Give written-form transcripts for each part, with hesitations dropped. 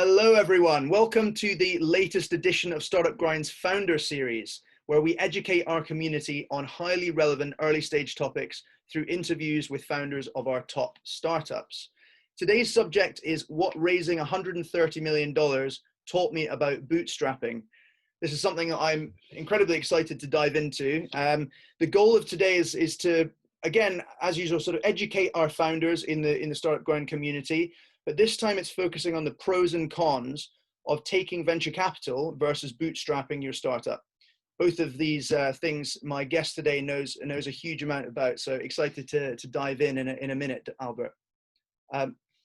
Hello, everyone. Welcome to the latest edition of Startup Grind's Founder Series, where we educate our community on highly relevant early stage topics through interviews with founders of our top startups. Today's subject is what raising $130 million taught me about bootstrapping. This is something that I'm incredibly excited to dive into. The goal of today is to, again, as usual, sort of educate our founders in the Startup Grind community. But this time it's focusing on the pros and cons of taking venture capital versus bootstrapping your startup. Both of these things my guest today knows a huge amount about. So excited to dive in a minute, Albert.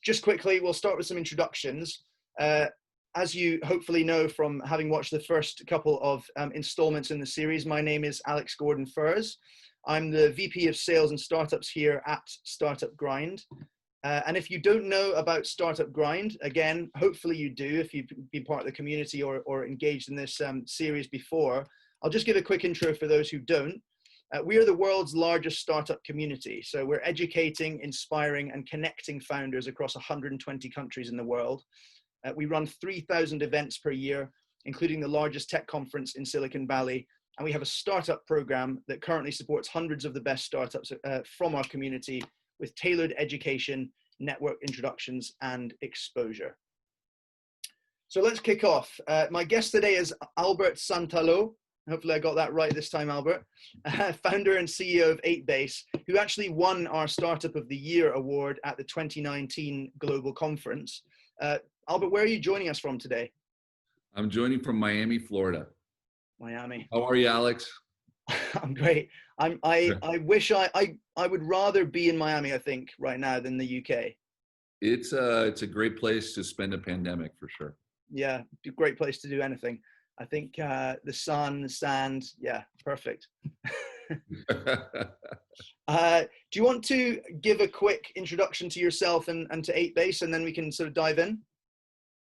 Just quickly, we'll start with some introductions. As you hopefully know from having watched the first couple of installments in the series, my name is Alex Gordon-Furse. I'm the VP of Sales and Startups here at Startup Grind. And if you don't know about Startup Grind, again, hopefully you do if you've been part of the community or engaged in this series before. I'll just give a quick intro for those who don't. We are the world's largest startup community. So we're educating, inspiring, and connecting founders across 120 countries in the world. We run 3,000 events per year, including the largest tech conference in Silicon Valley. And we have a startup program that currently supports hundreds of the best startups from our community, with tailored education, network introductions, and exposure. So let's kick off. My guest today is Albert Santalo. Hopefully I got that right this time, Albert. Founder and CEO of 8base, who actually won our Startup of the Year award at the 2019 Global Conference. Albert, where are you joining us from today? I'm joining from Miami, Florida. Miami. How are you, Alex? I'm great. I wish I would rather be in Miami, I think, right now than the UK. It's a great place to spend a pandemic for sure. Yeah, a great place to do anything. I think the sun, the sand, yeah, perfect. Do you want to give a quick introduction to yourself and to 8base, and then we can sort of dive in?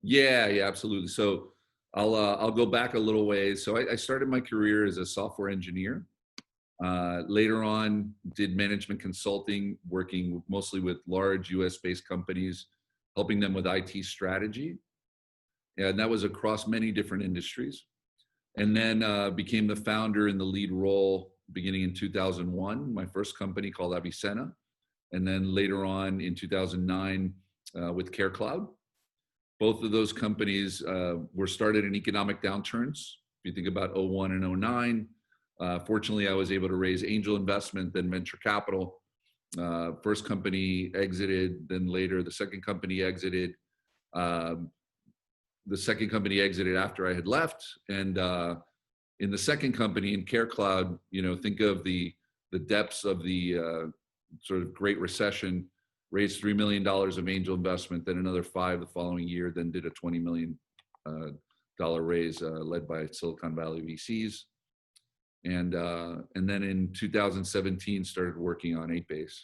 Yeah, absolutely. So I'll go back a little ways. So I started my career as a software engineer. Later on, did management consulting, working mostly with large US-based companies, helping them with IT strategy. And that was across many different industries. And then became the founder in the lead role beginning in 2001, my first company called Avicenna. And then later on in 2009 with CareCloud. Both of those companies were started in economic downturns. If you think about 01 and 09, fortunately, I was able to raise angel investment, then venture capital. First company exited, then later the second company exited. The second company exited after I had left. And in the second company, in CareCloud, think of the depths of the sort of Great Recession. Raised $3 million of angel investment, then another $5 million the following year, then did a $20 million raise led by Silicon Valley VCs. And then in 2017, started working on 8base,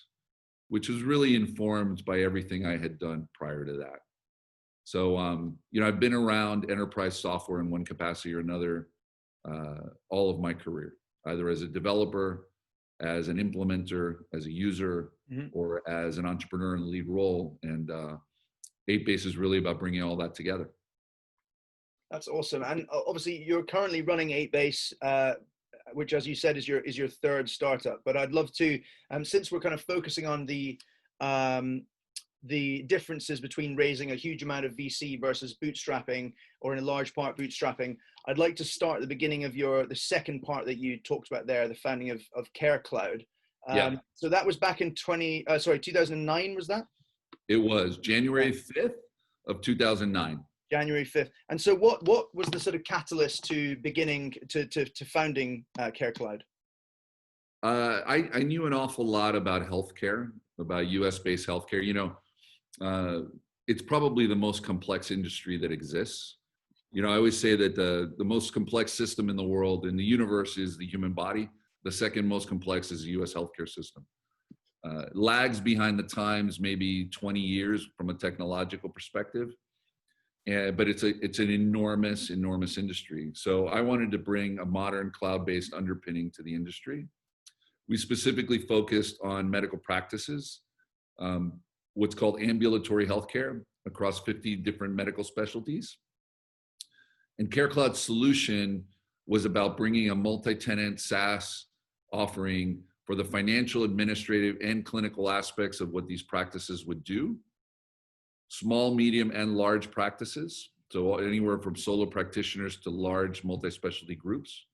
which was really informed by everything I had done prior to that. So, I've been around enterprise software in one capacity or another all of my career, either as a developer, as an implementer, as a user, or as an entrepreneur in the lead role. And 8base is really about bringing all that together. That's awesome. And obviously you're currently running 8base, which, as you said, is your third startup. But I'd love to, since we're kind of focusing on the differences between raising a huge amount of VC versus bootstrapping, or in a large part bootstrapping, I'd like to start at the beginning of the second part that you talked about there, the founding of CareCloud. So that was back in 2009, was that? It was January 5th of 2009. January 5th. And so what was the sort of catalyst to beginning to founding CareCloud? I knew an awful lot about healthcare, about US-based healthcare. It's probably the most complex industry that exists. I always say that the most complex system in the world, in the universe, is the human body. The second most complex is the US healthcare system. Lags behind the times, maybe 20 years from a technological perspective. But it's an enormous industry. So I wanted to bring a modern cloud-based underpinning to the industry. We specifically focused on medical practices, what's called ambulatory healthcare, across 50 different medical specialties. And CareCloud's solution was about bringing a multi-tenant SaaS offering for the financial, administrative, and clinical aspects of what these practices would do. Small, medium, and large practices. So anywhere from solo practitioners to large multi-specialty groups.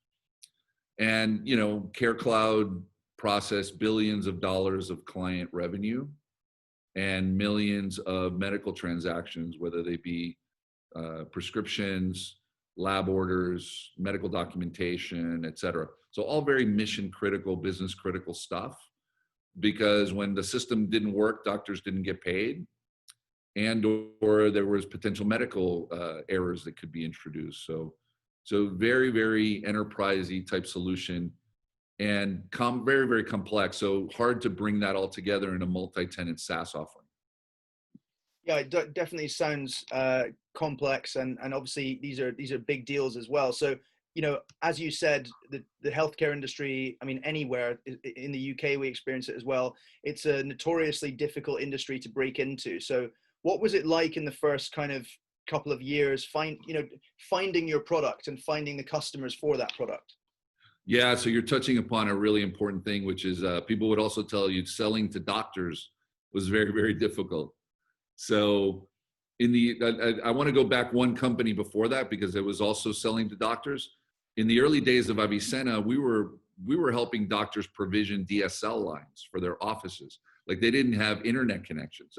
And, you know, CareCloud processed billions of dollars of client revenue and millions of medical transactions, whether they be prescriptions, lab orders, medical documentation, et cetera. So all very mission critical, business critical stuff, because when the system didn't work, doctors didn't get paid, and or there was potential medical errors that could be introduced. So very, very enterprisey type solution, and very, very complex. So hard to bring that all together in a multi-tenant SaaS offering. Yeah, it definitely sounds complex, and obviously these are big deals as well. So, you know, as you said, the healthcare industry, I mean, anywhere in the UK, we experience it as well. It's a notoriously difficult industry to break into. So what was it like in the first kind of couple of years, finding your product and finding the customers for that product? Yeah, so you're touching upon a really important thing, which is people would also tell you selling to doctors was very, very difficult. So I want to go back one company before that, because it was also selling to doctors. In the early days of Avicenna, we were helping doctors provision DSL lines for their offices. Like, they didn't have internet connections.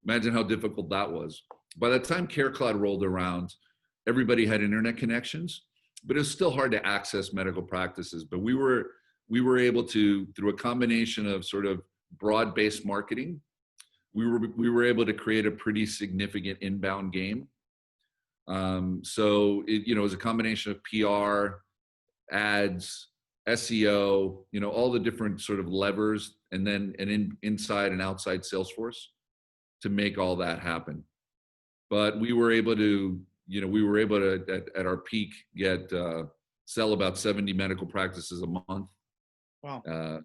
Imagine how difficult that was. By the time CareCloud rolled around, everybody had internet connections, but it was still hard to access medical practices. But we were able to, through a combination of sort of broad-based marketing, we were able to create a pretty significant inbound game. So it was a combination of PR, ads, SEO, all the different sort of levers, and then an inside and outside sales force to make all that happen. But we were able to, at our peak, sell about 70 medical practices a month. Wow.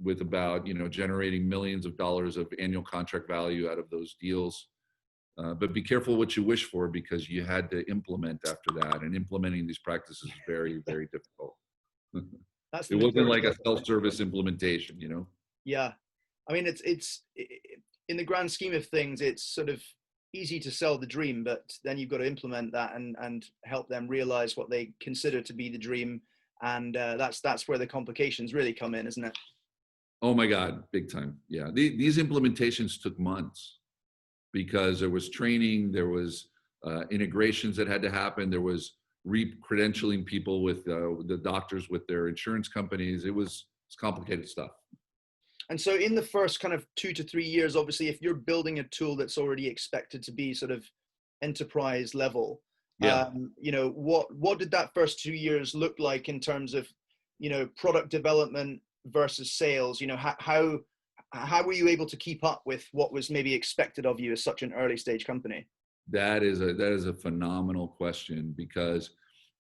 With about, generating millions of dollars of annual contract value out of those deals. But be careful what you wish for, because you had to implement after that, and implementing these practices is very, very difficult. It wasn't like a self-service implementation, Yeah. I mean, it's in the grand scheme of things, it's sort of easy to sell the dream, but then you've got to implement that and help them realize what they consider to be the dream. And that's where the complications really come in, isn't it? Oh my God, big time. Yeah, these implementations took months, because there was training, there was integrations that had to happen, there was re-credentialing people with the doctors with their insurance companies. It's complicated stuff. And so in the first kind of 2 to 3 years, obviously, if you're building a tool that's already expected to be sort of enterprise level, yeah. What did that first 2 years look like in terms of, product development versus sales? How were you able to keep up with what was maybe expected of you as such an early stage company? That is a phenomenal question, because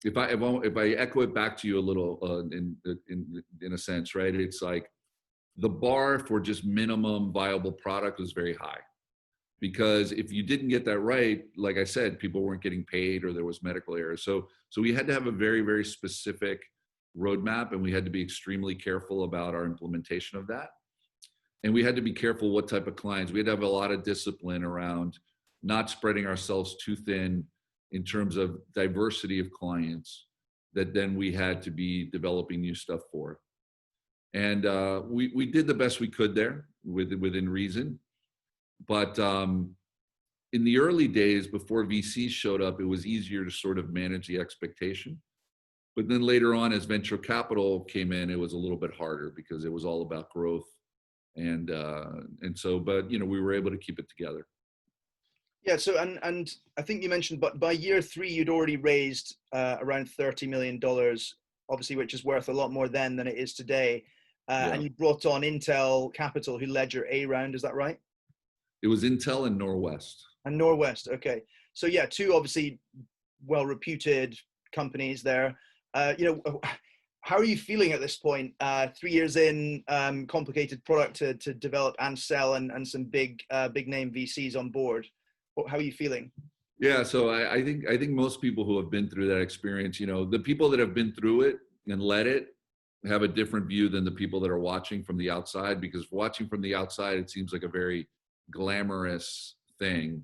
if I echo it back to you a little in a sense, right? It's like the bar for just minimum viable product was very high, because if you didn't get that right, like I said, people weren't getting paid or there was medical errors. So we had to have a very, very specific roadmap, and we had to be extremely careful about our implementation of that. And we had to be careful what type of clients. We had to have a lot of discipline around not spreading ourselves too thin in terms of diversity of clients that then we had to be developing new stuff for. And we did the best we could there within reason. But in the early days, before VCs showed up, it was easier to sort of manage the expectation. But then later on, as venture capital came in, it was a little bit harder, because it was all about growth. And so, but we were able to keep it together. Yeah. So, and I think you mentioned, but by year 3, you'd already raised around $30 million, obviously, which is worth a lot more then than it is today. Yeah. And you brought on Intel Capital, who led your A round. Is that right? It was Intel and Norwest. And Norwest. Okay. So yeah, 2 obviously well-reputed companies there. How are you feeling at this point? 3 years in, complicated product to develop and sell, and some big name VCs on board. how are you feeling? Yeah, so I think most people who have been through that experience, the people that have been through it and led it have a different view than the people that are watching from the outside, because watching from the outside, it seems like a very glamorous thing.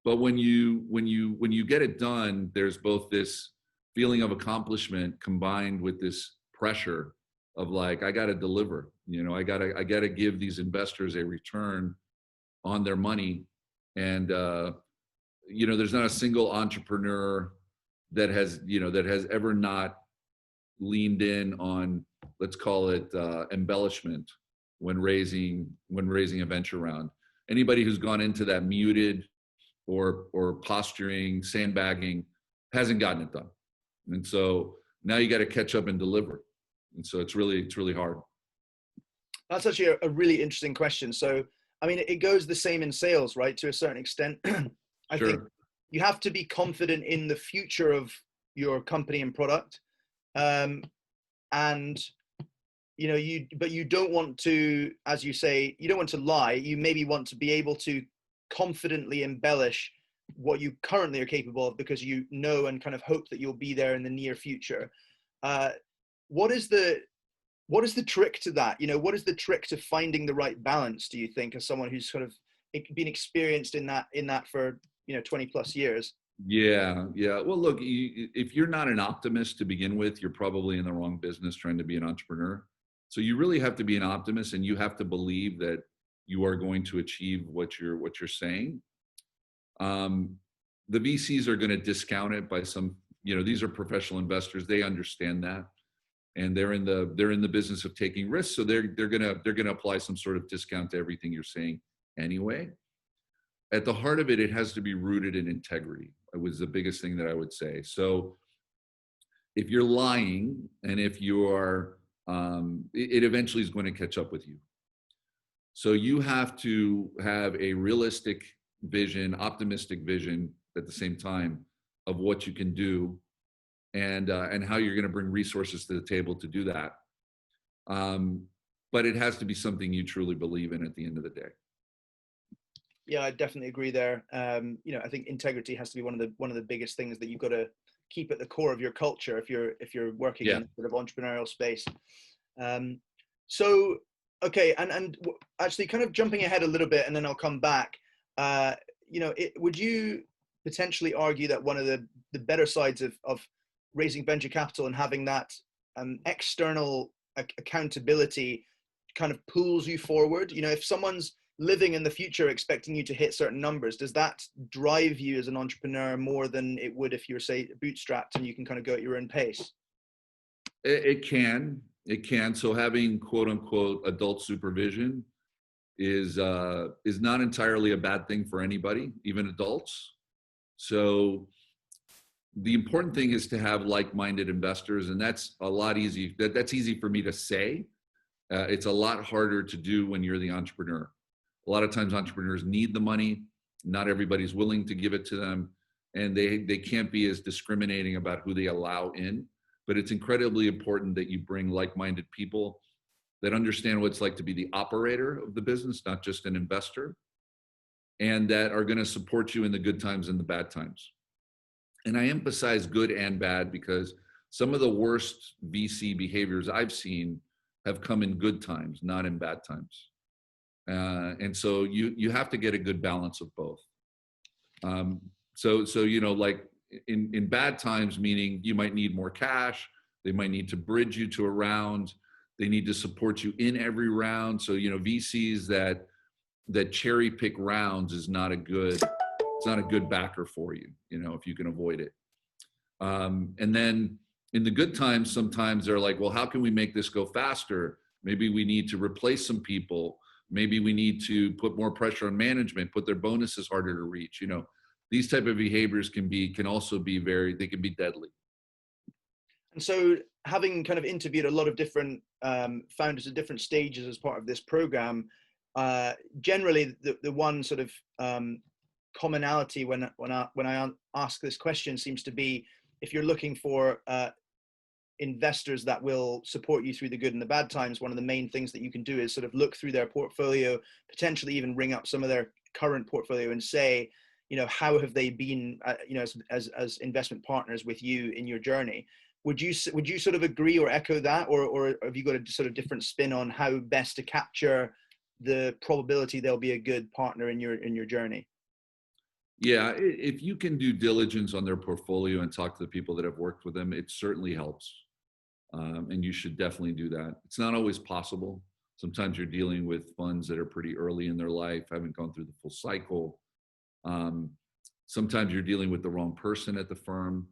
But when you get it done, there's both this feeling of accomplishment combined with this pressure of like, I got to deliver, I got to give these investors a return on their money. And, there's not a single entrepreneur that has ever not leaned in on, let's call it embellishment when raising a venture round. Anybody who's gone into that muted or posturing, sandbagging, hasn't gotten it done. And so now you got to catch up and deliver. And so it's really hard. That's actually a really interesting question. So, I mean, it goes the same in sales, right? To a certain extent. I Sure. think you have to be confident in the future of your company and product. And but you don't want to, as you say, you don't want to lie. You maybe want to be able to confidently embellish what you currently are capable of, because you know and kind of hope that you'll be there in the near future. What is the trick to that? What is the trick to finding the right balance, do you think, as someone who's sort of been experienced in that for 20 plus years? Yeah. Well, look, if you're not an optimist to begin with, you're probably in the wrong business trying to be an entrepreneur. So you really have to be an optimist, and you have to believe that you are going to achieve what you're saying. The VCs are going to discount it by some, these are professional investors. They understand that, and they're in the business of taking risks. So they're going to apply some sort of discount to everything you're saying anyway. At the heart of it, it has to be rooted in integrity. It was the biggest thing that I would say. So if you're lying, and if you are, it eventually is going to catch up with you. So you have to have a realistic vision, optimistic vision at the same time of what you can do, and how you're going to bring resources to the table to do that. But it has to be something you truly believe in at the end of the day. Yeah, I definitely agree there. I think integrity has to be one of the biggest things that you've got to keep at the core of your culture if you're working in sort of entrepreneurial space. So, okay, and actually, kind of jumping ahead a little bit, and then I'll come back. Would you potentially argue that one of the better sides of raising venture capital and having that external accountability kind of pulls you forward? If someone's living in the future expecting you to hit certain numbers, does that drive you as an entrepreneur more than it would if you're, say, bootstrapped and you can kind of go at your own pace? It can. So having quote unquote adult supervision is not entirely a bad thing for anybody, even adults. So the important thing is to have like-minded investors, and that's a lot easy. That's easy for me to say. It's a lot harder to do when you're the entrepreneur. A lot of times entrepreneurs need the money. Not everybody's willing to give it to them, and they can't be as discriminating about who they allow in. But it's incredibly important that you bring like-minded people that understand what it's like to be the operator of the business, not just an investor, and that are going to support you in the good times and the bad times. And I emphasize good and bad because some of the worst VC behaviors I've seen have come in good times, not in bad times. And so you have to get a good balance of both. So like in bad times, meaning you might need more cash, they might need to bridge you to a round, they need to support you in every round. So VCs that cherry pick rounds is not a good backer for you, if you can avoid it. And then in the good times, sometimes they're like, well, how can we make this go faster? Maybe we need to replace some people. Maybe we need to put more pressure on management, put their bonuses harder to reach. These type of behaviors can also be they can be deadly. And so, having kind of interviewed a lot of different founders at different stages as part of this program, generally the one sort of commonality when I ask this question seems to be, if you're looking for investors that will support you through the good and the bad times, one of the main things that you can do is sort of look through their portfolio, potentially even ring up some of their current portfolio and say, how have they been, as investment partners with you in your journey? Would you sort of agree or echo that, or have you got a sort of different spin on how best to capture the probability they'll be a good partner in your journey? Yeah, if you can do diligence on their portfolio and talk to the people that have worked with them, it certainly helps. And you should definitely do that. It's not always possible. Sometimes you're dealing with funds that are pretty early in their life, haven't gone through the full cycle. Sometimes you're dealing with the wrong person at the firm.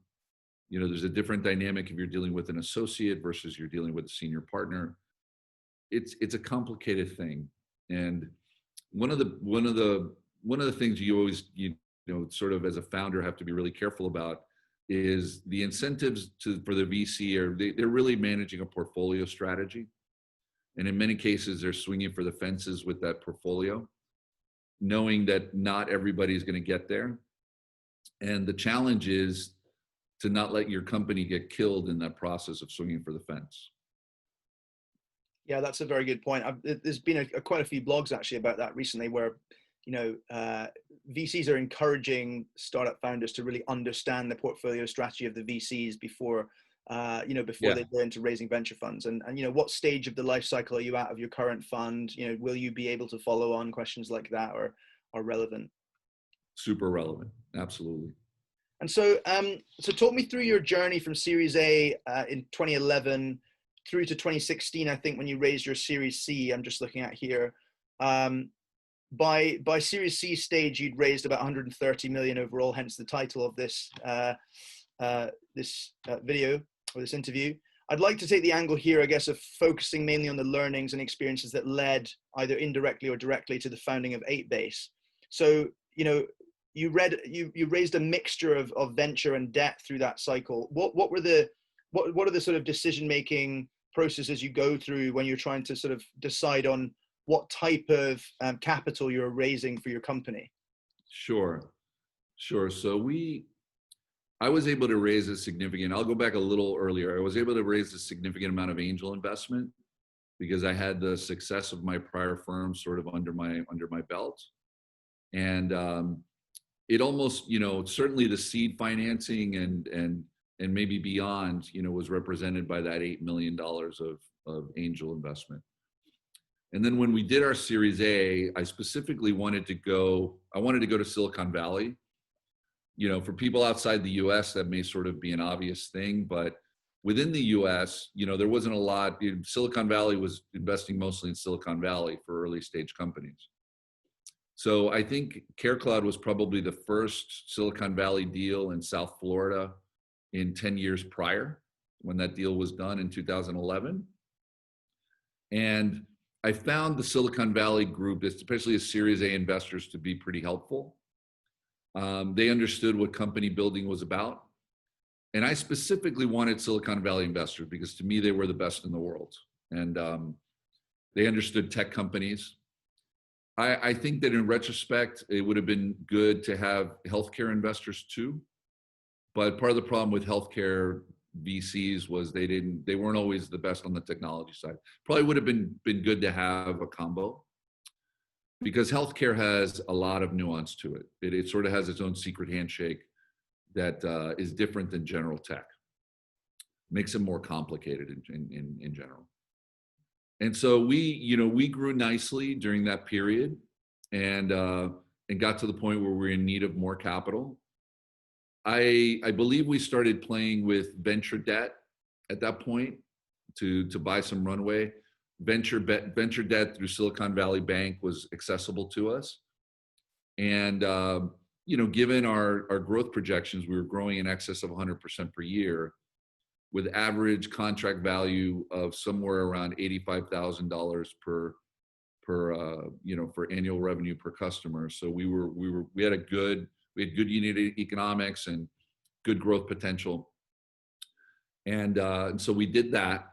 There's a different dynamic if you're dealing with an associate versus you're dealing with a senior partner. It's a complicated thing. And one of the things you always, sort of as a founder have to be really careful about is the incentives for the VC they're really managing a portfolio strategy. And in many cases, they're swinging for the fences with that portfolio, knowing that not everybody's going to get there. And the challenge is to not let your company get killed in that process of swinging for the fence. Yeah, that's a very good point. There's been quite a few blogs actually about that recently, where VCs are encouraging startup founders to really understand the portfolio strategy of the VCs before they go into raising venture funds. And what stage of the life cycle are you at of your current fund? Will you be able to follow on? Questions like that are relevant. Super relevant, absolutely. And so, talk me through your journey from Series A in 2011 through to 2016. I think when you raised your Series C, I'm just looking at here. By Series C stage, you'd raised about 130 million overall, hence the title of this video or this interview. I'd like to take the angle here, I guess, of focusing mainly on the learnings and experiences that led either indirectly or directly to the founding of 8base. So, you raised a mixture of venture and debt through that cycle. What are the sort of decision-making processes you go through when you're trying to sort of decide on what type of capital you're raising for your company? Sure. So I was able to raise I'll go back a little earlier. I was able to raise a significant amount of angel investment because I had the success of my prior firm sort of under my belt. And it almost, certainly the seed financing and maybe beyond, was represented by that $8 million of angel investment. And then when we did our Series A, I specifically wanted to go to Silicon Valley. For people outside the US, that may sort of be an obvious thing, but within the US, there wasn't a lot. Silicon Valley was investing mostly in Silicon Valley for early stage companies. So I think CareCloud was probably the first Silicon Valley deal in South Florida in 10 years prior, when that deal was done in 2011. And I found the Silicon Valley group, especially as Series A investors, to be pretty helpful. They understood what company building was about. And I specifically wanted Silicon Valley investors because to me, they were the best in the world. And they understood tech companies. I think that in retrospect, it would have been good to have healthcare investors too. But part of the problem with healthcare VCs was they weren't always the best on the technology side. Probably would have been good to have a combo, because healthcare has a lot of nuance to it. It sort of has its own secret handshake that is different than general tech. Makes it more complicated in general. And so we grew nicely during that period and got to the point where we're in need of more capital. I believe we started playing with venture debt at that point to buy some runway. Venture debt through Silicon Valley Bank was accessible to us. And, given our growth projections, we were growing in excess of 100% per year, with average contract value of somewhere around $85,000 for annual revenue per customer. So we had good unit economics and good growth potential. And so we did that.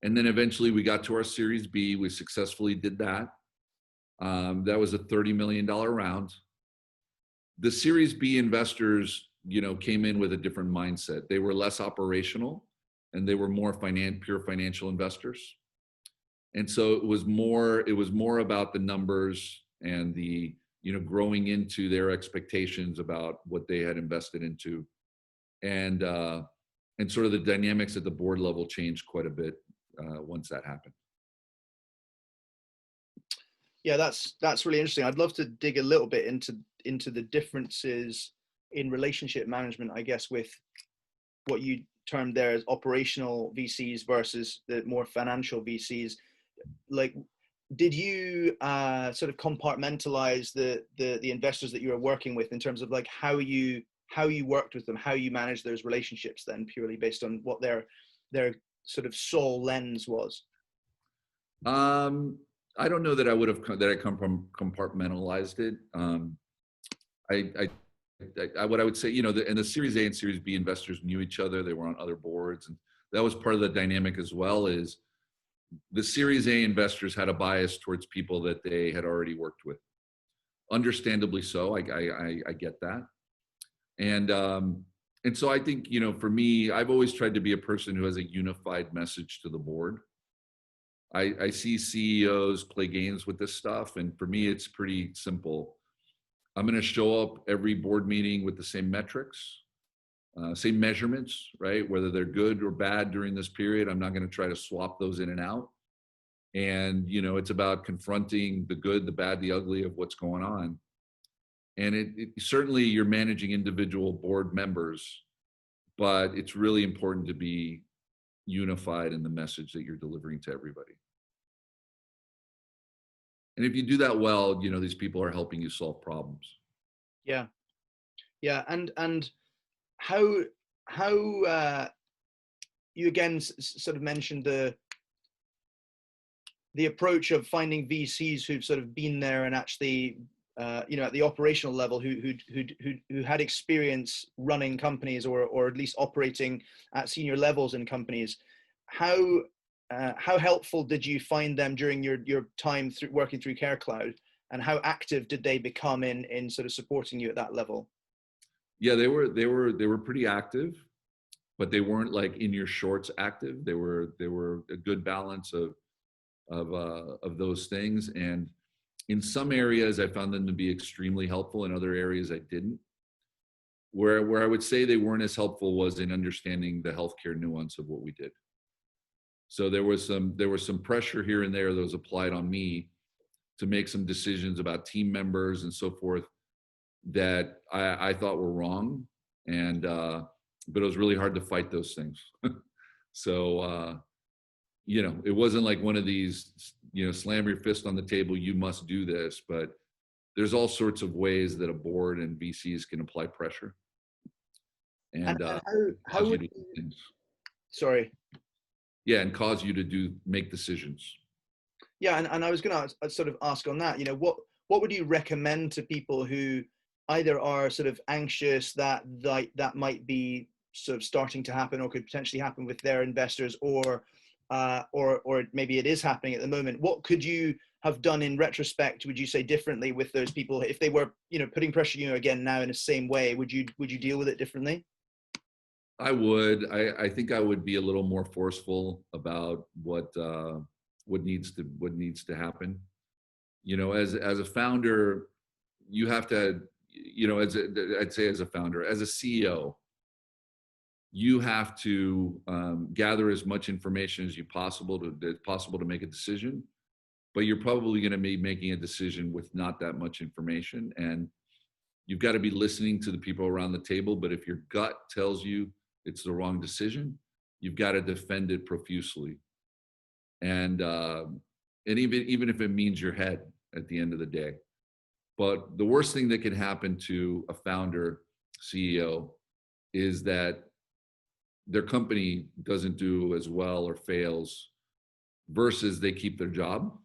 And then eventually we got to our Series B. We successfully did that. That was a $30 million round. The Series B investors, came in with a different mindset. They were less operational and they were more pure financial investors. And so it was more about the numbers and the growing into their expectations about what they had invested into. And sort of the dynamics at the board level changed quite a bit once that happened. Yeah, that's really interesting. I'd love to dig a little bit into the differences in relationship management, I guess, with what you termed there as operational VCs versus the more financial VCs. Like, did you sort of compartmentalize the investors that you were working with in terms of like how you worked with them, how you managed those relationships, then purely based on what their sort of sole lens was? I don't know that I would have compartmentalized it. What I would say, and the Series A and Series B investors knew each other. They were on other boards, and that was part of the dynamic as well. Is the Series A investors had a bias towards people that they had already worked with, understandably so. I get that, and so I think for me, I've always tried to be a person who has a unified message to the board. I see CEOs play games with this stuff, and for me, it's pretty simple. I'm going to show up every board meeting with the same metrics, same measurements, right? Whether they're good or bad during this period, I'm not going to try to swap those in and out. And, it's about confronting the good, the bad, the ugly of what's going on. And it certainly you're managing individual board members, but it's really important to be unified in the message that you're delivering to everybody. And if you do that well, these people are helping you solve problems. Yeah. And how you again sort of mentioned the approach of finding VCs who've sort of been there and actually at the operational level who had experience running companies or at least operating at senior levels in companies. How helpful did you find them during your time working through CareCloud, and how active did they become in sort of supporting you at that level? Yeah, they were pretty active, but they weren't like in your shorts active. They were a good balance of those things. And in some areas, I found them to be extremely helpful. In other areas, I didn't. Where I would say they weren't as helpful was in understanding the healthcare nuance of what we did. So there was some pressure here and there that was applied on me to make some decisions about team members and so forth that I thought were wrong, and but it was really hard to fight those things. So it wasn't like one of these slam your fist on the table, you must do this, but there's all sorts of ways that a board and VCs can apply pressure. And how would you, sorry. Yeah, and cause you to make decisions. Yeah, and I was going to sort of ask on that. What would you recommend to people who either are sort of anxious that might be sort of starting to happen or could potentially happen with their investors, or maybe it is happening at the moment? What could you have done in retrospect, would you say, differently with those people if they were putting pressure on you again now in the same way? Would you deal with it differently? I would. I think I would be a little more forceful about what needs to happen. As a founder, you have to, I'd say as a founder, as a CEO, you have to gather as much information as possible to make a decision. But you're probably going to be making a decision with not that much information, and you've got to be listening to the people around the table. But if your gut tells you it's the wrong decision, you've got to defend it profusely. And even if it means your head at the end of the day. But the worst thing that can happen to a founder, CEO, is that their company doesn't do as well or fails versus they keep their job.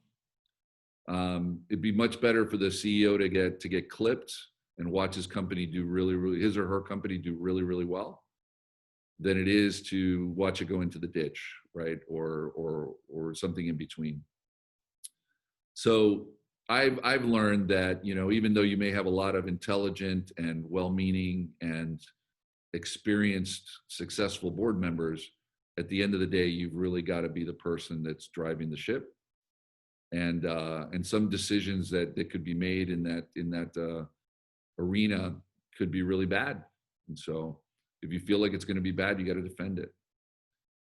It'd be much better for the CEO to get clipped and watch his company do his or her company do really, really well, than it is to watch it go into the ditch, right? Or something in between. So I've learned that, even though you may have a lot of intelligent and well-meaning and experienced, successful board members, at the end of the day, you've really got to be the person that's driving the ship. and some decisions that could be made in that arena could be really bad. And so if you feel like it's going to be bad, you got to defend it.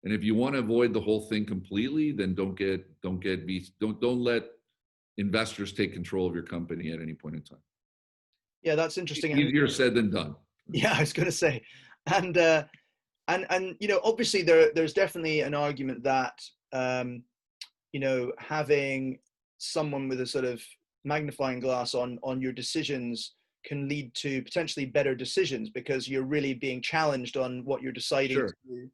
And if you want to avoid the whole thing completely, then don't let investors take control of your company at any point in time. Yeah, that's interesting. Easier said than done. Yeah, I was going to say, and obviously there's definitely an argument that having someone with a sort of magnifying glass on your decisions can lead to potentially better decisions because you're really being challenged on what you're deciding Sure. to do.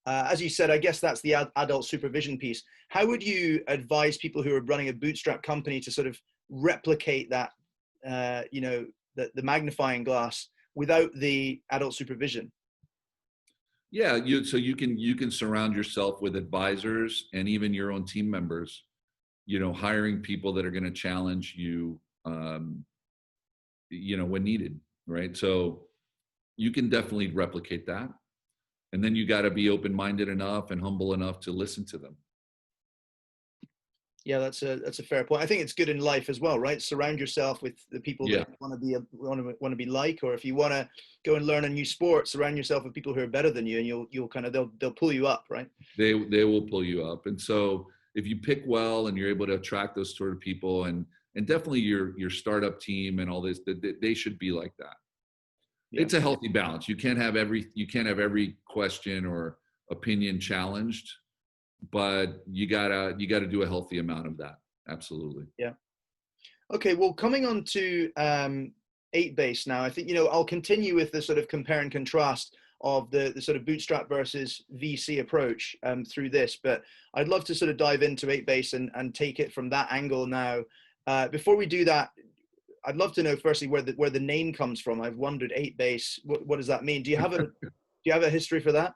As you said, I guess that's the adult supervision piece. How would you advise people who are running a bootstrap company to sort of replicate that, the magnifying glass without the adult supervision? Yeah, you can surround yourself with advisors and even your own team members, hiring people that are going to challenge you, when needed, right? So you can definitely replicate that. And then you got to be open-minded enough and humble enough to listen to them. Yeah, that's a fair point. I think it's good in life as well, right? Surround yourself with the people that you want to be like, or if you want to go and learn a new sport, surround yourself with people who are better than you, and you'll kind of they'll pull you up, right? They will pull you up. And so if you pick well and you're able to attract those sort of people, and definitely your startup team and all this, they should be like that. Yeah. It's a healthy balance. You can't have every question or opinion challenged, but you gotta do a healthy amount of that. Absolutely. Yeah. Okay. Well, coming on to 8base now, I think I'll continue with the sort of compare and contrast of the sort of bootstrap versus VC approach through this, but I'd love to sort of dive into 8base and take it from that angle now. Before we do that, I'd love to know firstly where the name comes from. I've wondered 8base. What does that mean? Do you have a history for that?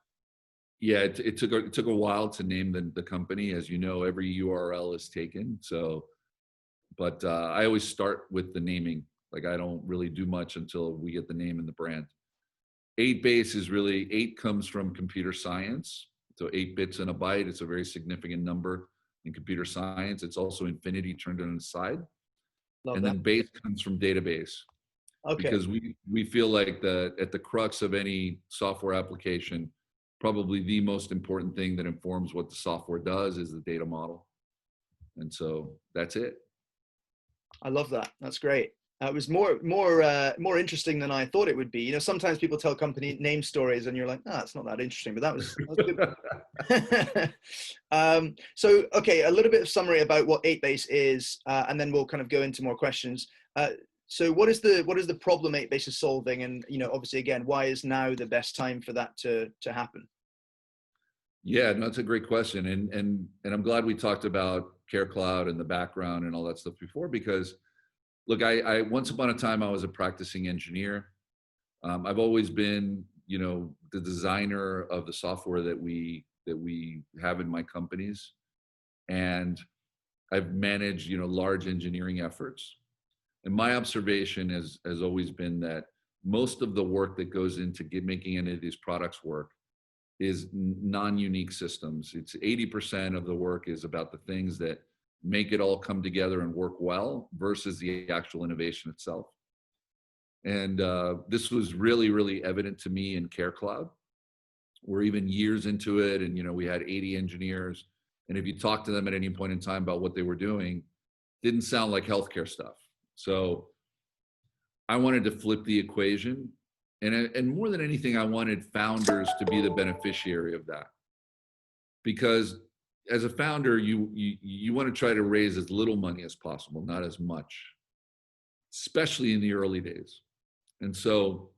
Yeah, it took a while to name the company. As you know, every URL is taken. So, but I always start with the naming. Like I don't really do much until we get the name and the brand. 8base is really 8 comes from computer science. So 8 bits in a byte. It's a very significant number in computer science. It's also infinity turned on its side. Love and that. Then base comes from database. Okay. Because we feel like at the crux of any software application, probably the most important thing that informs what the software does is the data model. And so that's it. I love that. That's great. It was more interesting than I thought it would be. Sometimes people tell company name stories and you're like, it's not that interesting, but that was good. So, okay, a little bit of summary about what 8base is, and then we'll kind of go into more questions. So what is the problem 8base is solving? And, obviously, again, why is now the best time for that to happen? Yeah, no, that's a great question. And I'm glad we talked about CareCloud and the background and all that stuff before, because look, I once upon a time, I was a practicing engineer. I've always been, the designer of the software that we have in my companies. And I've managed, large engineering efforts. And my observation has always been that most of the work that goes into making any of these products work is non-unique systems. It's 80% of the work is about the things that make it all come together and work well versus the actual innovation itself. And this was really, really evident to me in CareCloud. We're even years into it, and we had 80 engineers. And if you talk to them at any point in time about what they were doing, didn't sound like healthcare stuff. So I wanted to flip the equation. And more than anything, I wanted founders to be the beneficiary of that. Because as a founder, you want to try to raise as little money as possible, not as much, especially in the early days. And so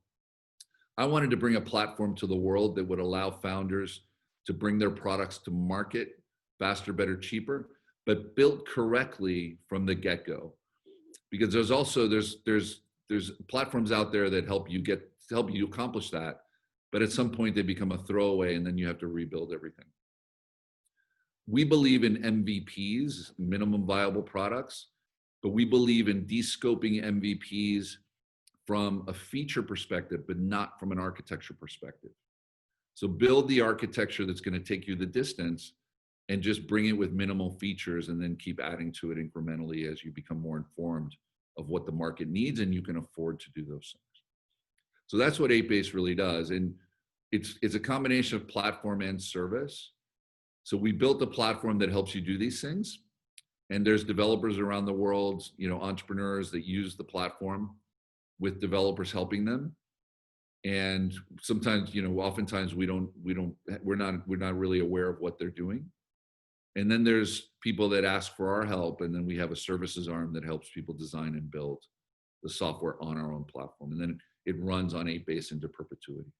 I wanted to bring a platform to the world that would allow founders to bring their products to market faster, better, cheaper, but built correctly from the get-go. Because there's platforms out there that help you accomplish that, but at some point they become a throwaway and then you have to rebuild everything. We believe in MVPs, minimum viable products, but we believe in de-scoping MVPs from a feature perspective, but not from an architecture perspective. So build the architecture that's going to take you the distance, and just bring it with minimal features and then keep adding to it incrementally as you become more informed of what the market needs and you can afford to do those things. So that's what 8base really does. And it's a combination of platform and service. So we built a platform that helps you do these things. And there's developers around the world, entrepreneurs that use the platform with developers helping them. And sometimes, oftentimes we're not really aware of what they're doing. And then there's people that ask for our help. And then we have a services arm that helps people design and build the software on our own platform. And then it runs on 8base into perpetuity.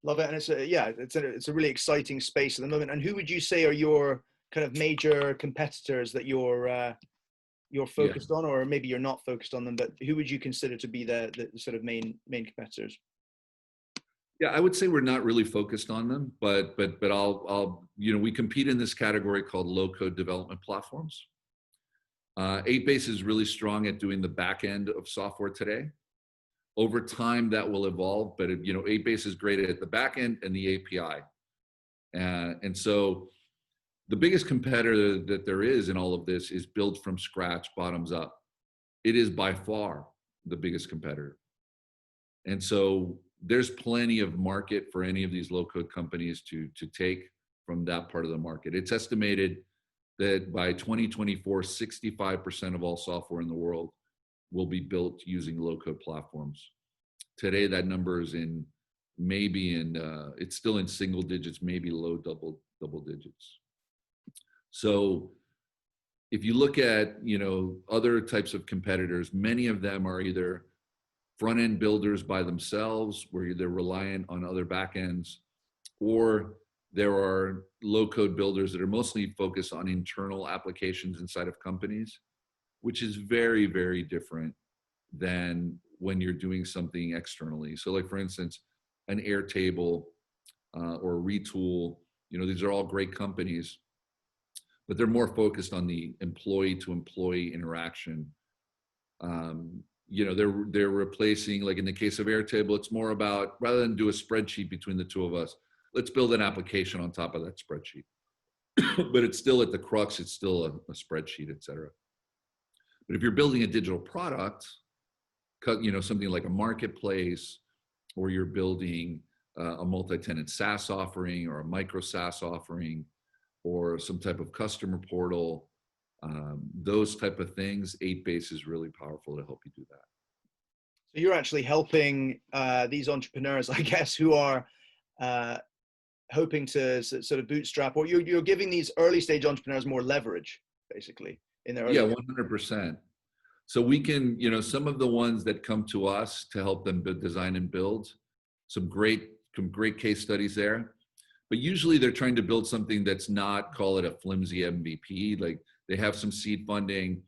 Love it. And it's a really exciting space at the moment. And who would you say are your kind of major competitors that you're focused on, or maybe you're not focused on them, but who would you consider to be the sort of main competitors? Yeah, I would say we're not really focused on them, but we compete in this category called low-code development platforms. 8base is really strong at doing the back end of software today. Over time, that will evolve, but 8base is great at the back end and the API. And so the biggest competitor that there is in all of this is build from scratch, bottoms up. It is by far the biggest competitor. And so there's plenty of market for any of these low-code companies to take from that part of the market. It's estimated that by 2024, 65% of all software in the world will be built using low-code platforms. Today, that number is it's still in single digits, maybe low double digits. So if you look at, other types of competitors, many of them are either front-end builders by themselves, where they're reliant on other backends, or there are low-code builders that are mostly focused on internal applications inside of companies, which is very, very different than when you're doing something externally. So like, for instance, an Airtable or Retool, these are all great companies, but they're more focused on the employee-to-employee interaction. They're replacing, like in the case of Airtable, it's more about, rather than do a spreadsheet between the two of us, let's build an application on top of that spreadsheet. But it's still at the crux, it's still a spreadsheet, et cetera. But if you're building a digital product, something like a marketplace, or you're building a multi-tenant SaaS offering or a micro SaaS offering, or some type of customer portal, those type of things, 8base is really powerful to help you do that. So you're actually helping these entrepreneurs, I guess, who are hoping to sort of bootstrap, or you're giving these early stage entrepreneurs more leverage, basically, in their early. Yeah, 100%. So we can, some of the ones that come to us to help them design and build, some great case studies there. But usually they're trying to build something that's not, call it a flimsy MVP. Like, they have some seed funding.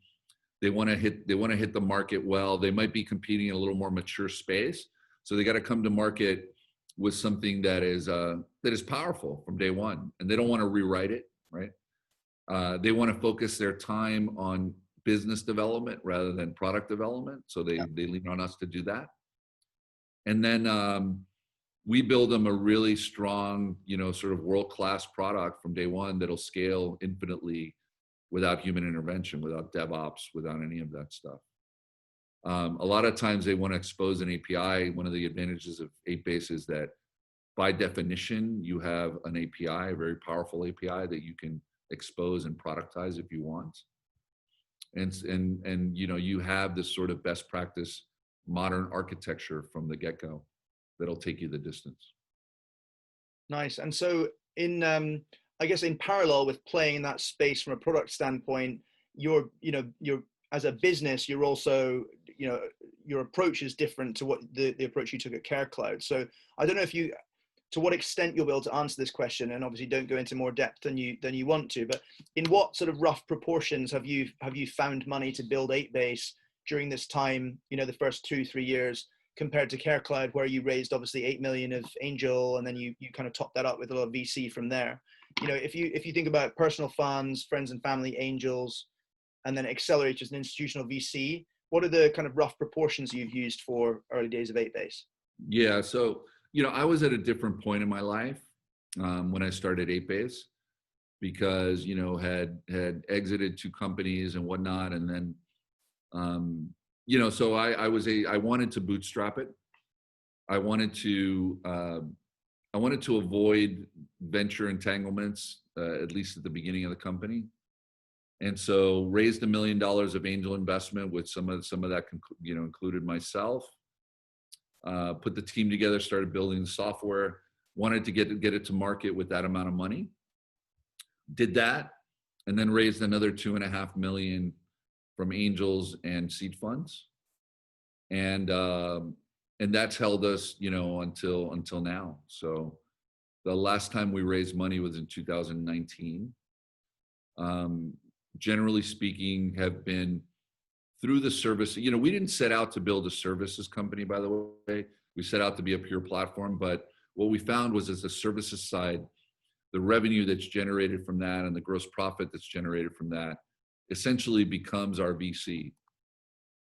They want to hit the market well. They might be competing in a little more mature space. So they got to come to market with something that is powerful from day one, and they don't want to rewrite it, right? They want to focus their time on business development rather than product development. So they lean on us to do that. And then we build them a really strong, sort of world-class product from day one that'll scale infinitely without human intervention, without DevOps, without any of that stuff. A lot of times they want to expose an API. One of the advantages of 8base is that by definition, you have an API, a very powerful API that you can expose and productize if you want. And you have this sort of best practice modern architecture from the get-go that'll take you the distance. Nice. And so I guess in parallel with playing in that space from a product standpoint, you're as a business, you're also, your approach is different to what the approach you took at CareCloud. So I don't know to what extent you'll be able to answer this question, and obviously don't go into more depth than you want to, but in what sort of rough proportions have you found money to build 8base during this time, the first 2-3 years, compared to CareCloud, where you raised obviously 8 million of angel, and then you kind of topped that up with a lot of VC from there. If you think about personal funds, friends and family, angels, and then accelerators and institutional VC, what are the kind of rough proportions you've used for early days of 8base? Yeah, so I was at a different point in my life when I started 8base. because, you know, had exited 2 companies and whatnot. And then, you know, so I wanted to bootstrap it. I wanted to avoid venture entanglements, at least at the beginning of the company. And so raised $1 million of angel investment, with some of that, you know, included myself. Put the team together, started building the software, wanted to get it to market with that amount of money. Did that, and then raised another $2.5 million from angels and seed funds. And that's held us, you know, until now. So the last time we raised money was in 2019. Generally speaking, have been through the service. You know, we didn't set out to build a services company, by the way. We set out to be a pure platform. But what we found was, as the services side, the revenue that's generated from that and the gross profit that's generated from that essentially becomes our VC.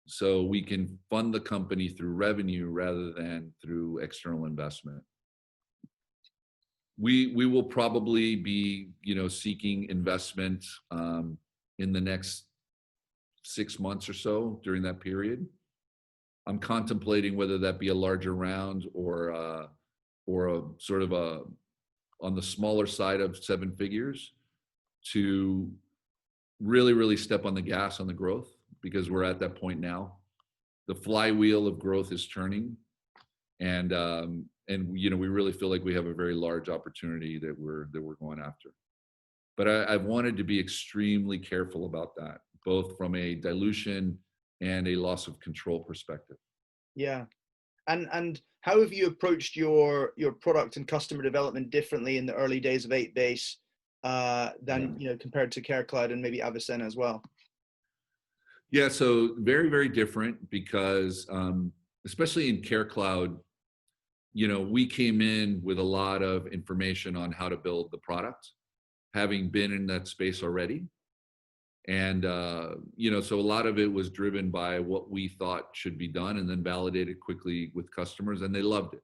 So we can fund the company through revenue rather than through external investment. We will probably be, you know, seeking investment in the next 6 months or so during that period. I'm contemplating whether that be a larger round or a sort of a on the smaller side of 7 figures, to really step on the gas on the growth, because we're at that point now. The flywheel of growth is turning, and you know, we really feel like we have a very large opportunity that we're going after. But I've wanted to be extremely careful about that, both from a dilution and a loss of control perspective. Yeah. And how have you approached your product and customer development differently in the early days of 8base than, you know, compared to CareCloud and maybe Avicenna as well? Yeah, so very different, because especially in CareCloud, you know, we came in with a lot of information on how to build the product, having been in that space already. And, you know, so a lot of it was driven by what we thought should be done, and then validated quickly with customers, and they loved it.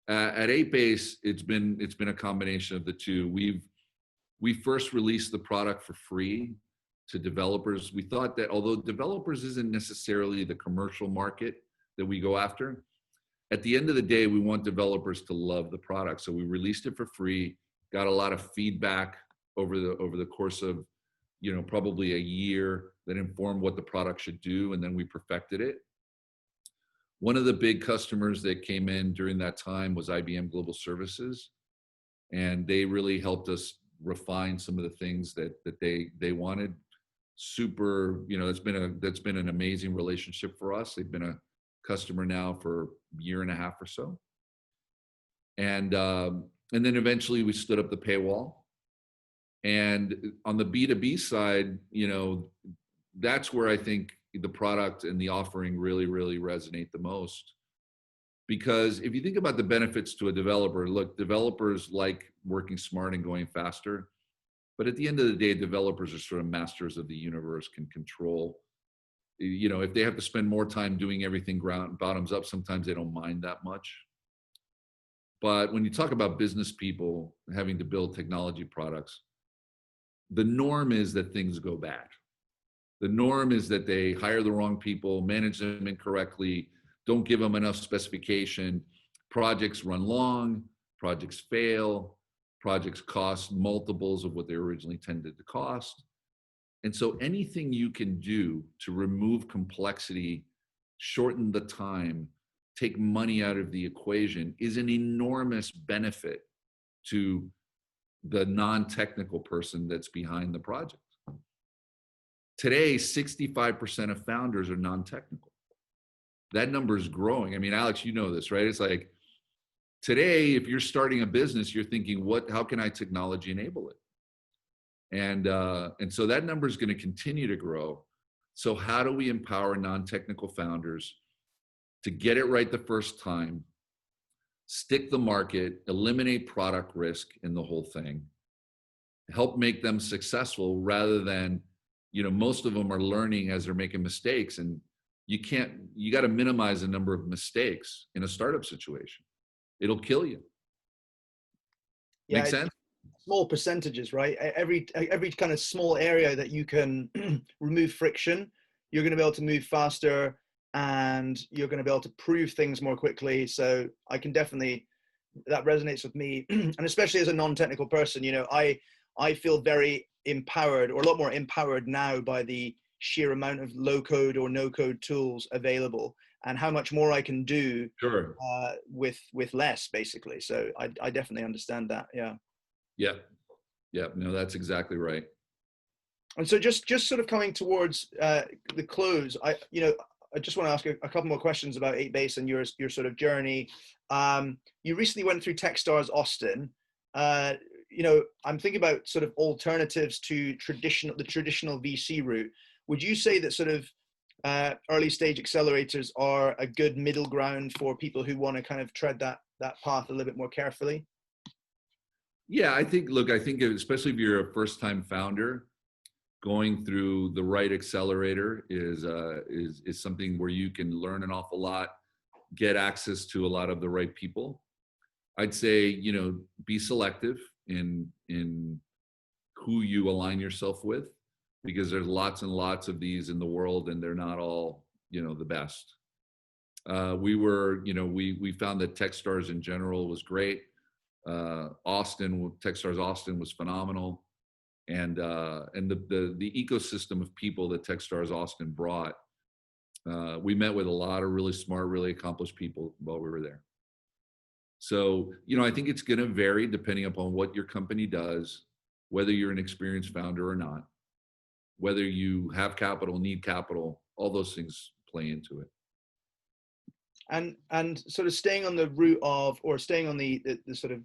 At 8base, it's been a combination of the two. We first released the product for free to developers. We thought that although developers isn't necessarily the commercial market that we go after, at the end of the day, we want developers to love the product. So we released it for free, got a lot of feedback over the course of, you know, probably a year, that informed what the product should do, and then we perfected it. One of the big customers that came in during that time was IBM Global Services, and they really helped us refine some of the things that they wanted. Super, you know, that's been an amazing relationship for us. They've been a customer now for a year and a half or so. And then eventually we stood up the paywall. And on the B2B side, you know, that's where I think the product and the offering really resonate the most. Because if you think about the benefits to a developer, look, developers like working smart and going faster. But at the end of the day, developers are sort of masters of the universe, can control. You know, if they have to spend more time doing everything bottoms up, sometimes they don't mind that much. But when you talk about business people having to build technology products, the norm is that things go bad. The norm is that they hire the wrong people, manage them incorrectly, don't give them enough specification, projects run long, projects fail, projects cost multiples of what they originally intended to cost. And so anything you can do to remove complexity, shorten the time, take money out of the equation is an enormous benefit to the non-technical person that's behind the project. Today, 65% of founders are non-technical. That number is growing. I mean, Alex, you know this, right? It's like today, if you're starting a business, you're thinking, how can I technology enable it? And so that number is going to continue to grow. So how do we empower non-technical founders to get it right the first time, stick the market, eliminate product risk in the whole thing, help make them successful, rather than, you know, most of them are learning as they're making mistakes, and you got to minimize the number of mistakes in a startup situation. It'll kill you. Yeah, Make sense? small percentages, right? Every kind of small area that you can remove friction, you're going to be able to move faster, and you're going to be able to prove things more quickly. So I can definitely, that resonates with me. And especially as a non-technical person, you know, I feel very empowered, or a lot more empowered now, by the sheer amount of low code or no code tools available, and how much more I can do Sure. with less, basically. So I definitely understand that. Yeah. Yeah. Yeah. No, that's exactly right. And so just sort of coming towards the close, I just want to ask a couple more questions about 8base and your sort of journey. You recently went through Techstars Austin. You know, I'm thinking about sort of alternatives to the traditional VC route. Would you say that sort of early stage accelerators are a good middle ground for people who want to kind of tread that path a little bit more carefully? Yeah, I think, look, I think especially if you're a first time founder, going through the right accelerator is something where you can learn an awful lot, get access to a lot of the right people. I'd say, you know, be selective in who you align yourself with, because there's lots and lots of these in the world, and they're not all, you know, the best. We found that Techstars in general was great. Techstars Austin was phenomenal. And the ecosystem of people that Techstars Austin brought, we met with a lot of really smart, really accomplished people while we were there. So, you know, I think it's going to vary depending upon what your company does, whether you're an experienced founder or not, whether you have capital, need capital, all those things play into it. And sort of staying on the route of, or staying on the sort of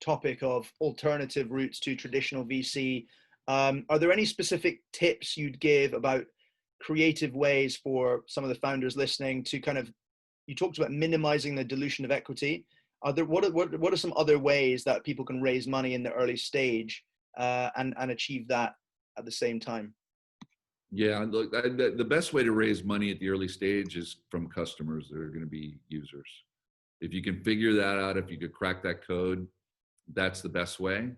topic of alternative routes to traditional VC, are there any specific tips you'd give about creative ways for some of the founders listening to kind of, you talked about minimizing the dilution of equity. What are some other ways that people can raise money in the early stage and achieve that at the same time? Yeah, look, the best way to raise money at the early stage is from customers that are going to be users. If you can figure that out, if you could crack that code, that's the best way.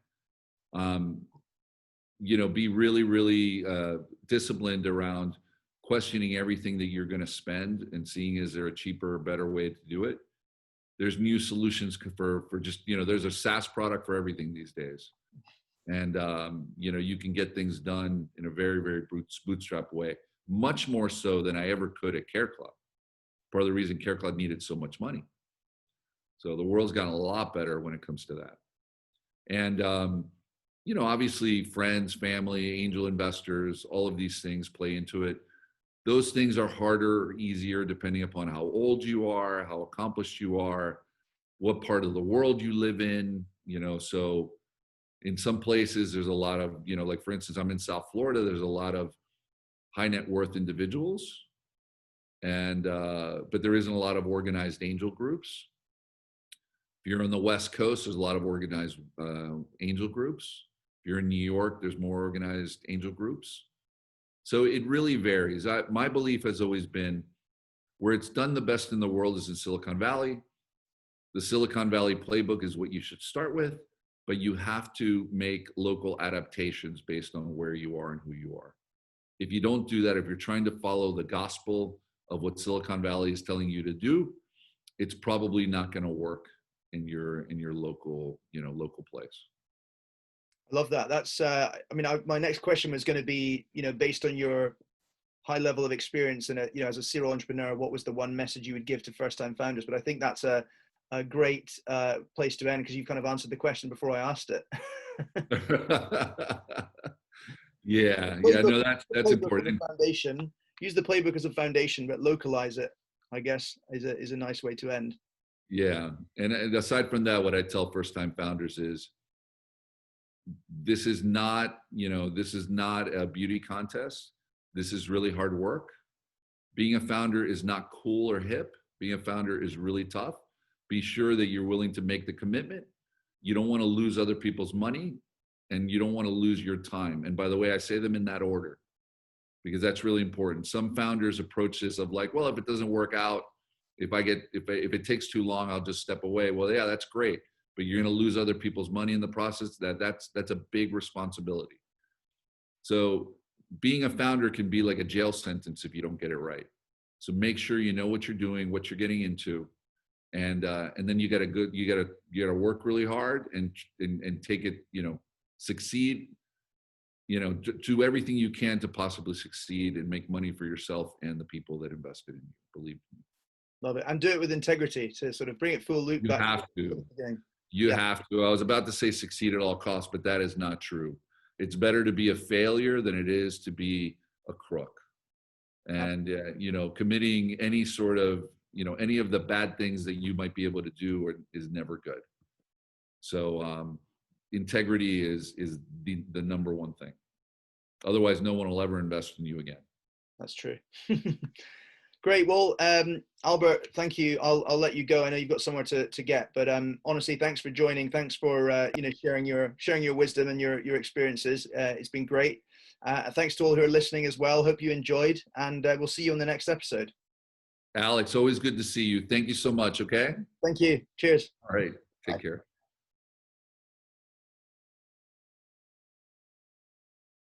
You know, be really, really disciplined around questioning everything that you're going to spend and seeing, is there a cheaper or better way to do it? There's new solutions for just, you know, there's a SaaS product for everything these days. And, you know, you can get things done in a very, very bootstrap way, much more so than I ever could at CareCloud. Part of the reason CareCloud needed so much money. So the world's gotten a lot better when it comes to that. And, you know, obviously friends, family, angel investors, all of these things play into it. Those things are harder or easier depending upon how old you are, how accomplished you are, what part of the world you live in, you know. So in some places there's a lot of, you know, like for instance, I'm in South Florida, there's a lot of high net worth individuals, and but there isn't a lot of organized angel groups. If you're on the West Coast, there's a lot of organized angel groups. If you're in New York, there's more organized angel groups. So it really varies. My belief has always been, where it's done the best in the world is in Silicon Valley. The Silicon Valley playbook is what you should start with, but you have to make local adaptations based on where you are and who you are. If you don't do that, if you're trying to follow the gospel of what Silicon Valley is telling you to do, it's probably not going to work in your local, you know, local place. I love that. That's, I mean, my next question was going to be, you know, based on your high level of experience and, you know, as a serial entrepreneur, what was the one message you would give to first-time founders? But I think that's a great place to end, because you've kind of answered the question before I asked it. Yeah, no, that's important. Foundation. Use the playbook as a foundation, but localize it, I guess, is a nice way to end. Yeah, and aside from that, what I tell first-time founders is, this is not, you know, this is not a beauty contest. This is really hard work. Being a founder is not cool or hip. Being a founder is really tough. Be sure that you're willing to make the commitment. You don't want to lose other people's money, and you don't want to lose your time. And by the way, I say them in that order, because that's really important. Some founders approach this of like, well, if it doesn't work out, if it takes too long, I'll just step away. Well, yeah, that's great. but you're going to lose other people's money in the process. That's a big responsibility. So being a founder can be like a jail sentence if you don't get it right. So make sure you know what you're doing, what you're getting into, and then you got to work really hard and take it, succeed, do everything you can to possibly succeed and make money for yourself and the people that invested in you. Believe me. Love it. And do it with integrity to sort of bring it full loop back. You have to. You have to. I was about to say succeed at all costs, but that is not true. It's better to be a failure than it is to be a crook. And, committing any sort of, any of the bad things that you might be able to do is never good. So integrity is the number one thing. Otherwise, no one will ever invest in you again. That's true. Great. Well, Albert, thank you. I'll let you go. I know you've got somewhere to get, but honestly, thanks for joining. Thanks for sharing your wisdom and your experiences. It's been great. Thanks to all who are listening as well. Hope you enjoyed, and we'll see you on the next episode. Alex, always good to see you. Thank you so much. Okay. Thank you. Cheers. All right. Take care.